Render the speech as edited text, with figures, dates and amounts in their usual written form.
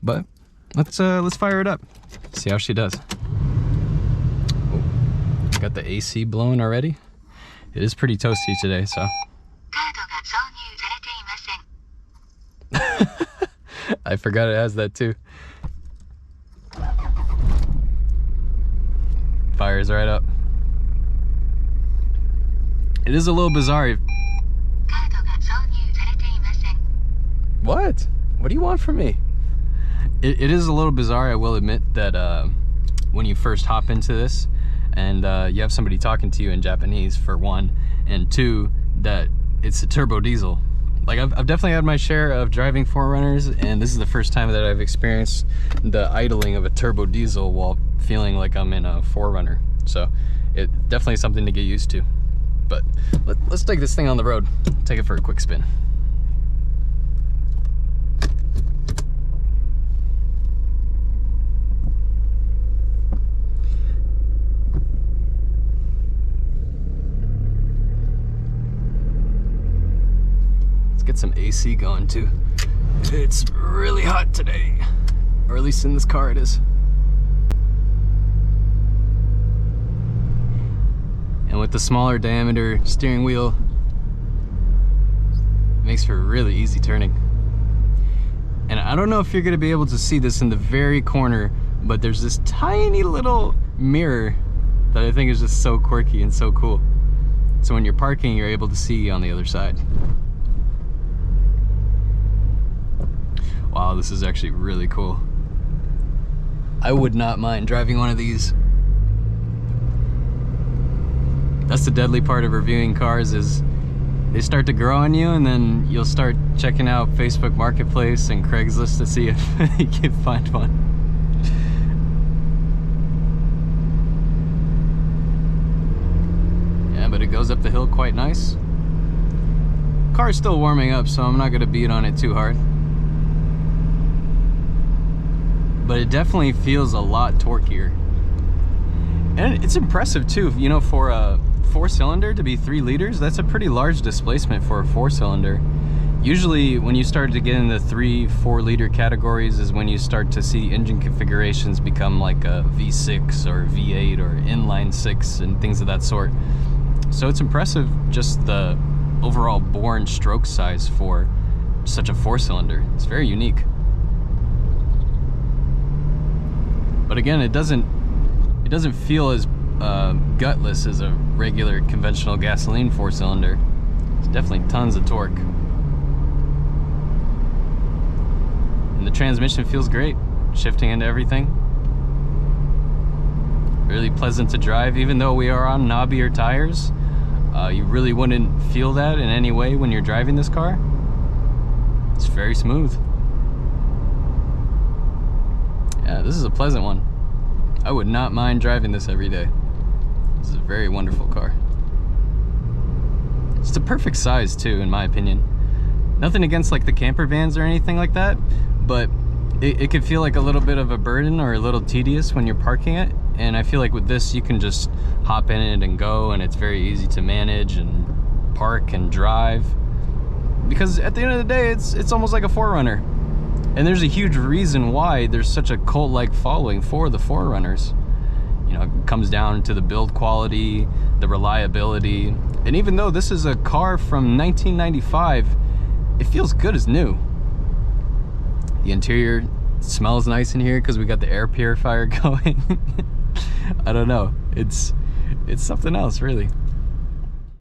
But let's fire it up, see how she does. Oh, got the AC blowing already. It is pretty toasty today, so. I forgot it has that too. Fires right up. It is a little bizarre. What? What do you want from me? It is a little bizarre, I will admit, that when you first hop into this and you have somebody talking to you in Japanese, for one, and two, that it's a turbo diesel. Like, I've definitely had my share of driving 4Runners, and this is the first time that I've experienced the idling of a turbo diesel while feeling like I'm in a 4Runner. So it definitely something to get used to. But let's take this thing on the road, take it for a quick spin. Get some AC going too. It's really hot today, or at least in this car it is. And with the smaller diameter steering wheel, it makes for really easy turning. And I don't know if you're gonna be able to see this in the very corner, but there's this tiny little mirror that I think is just so quirky and so cool. So when you're parking, you're able to see on the other side. Wow, this is actually really cool. I would not mind driving one of these. That's the deadly part of reviewing cars, is they start to grow on you, and then you'll start checking out Facebook Marketplace and Craigslist to see if you can find one. Yeah, but it goes up the hill quite nice. Car's still warming up, so I'm not gonna beat on it too hard. But it definitely feels a lot torquier. And it's impressive too, you know, for a 4-cylinder to be 3 liters, that's a pretty large displacement for a 4-cylinder. Usually when you start to get in the 3-4 liter categories is when you start to see engine configurations become like a V6 or V8 or inline 6 and things of that sort. So it's impressive, just the overall bore and stroke size for such a 4-cylinder. It's very unique. But again, it doesn't feel as gutless as a regular conventional gasoline 4-cylinder. It's definitely tons of torque. And the transmission feels great, shifting into everything. Really pleasant to drive, even though we are on knobbier tires. You really wouldn't feel that in any way when you're driving this car. It's very smooth. Yeah, this is a pleasant one. I would not mind driving this every day. This is a very wonderful car. It's the perfect size too, in my opinion. Nothing against like the camper vans or anything like that, but it could feel like a little bit of a burden or a little tedious when you're parking it. And I feel like with this, you can just hop in it and go, and it's very easy to manage and park and drive. Because at the end of the day, it's almost like a 4Runner. And there's a huge reason why there's such a cult-like following for the 4Runners. You know, it comes down to the build quality, the reliability. And even though this is a car from 1995, it feels good as new. The interior smells nice in here because we got the air purifier going. I don't know. It's something else, really.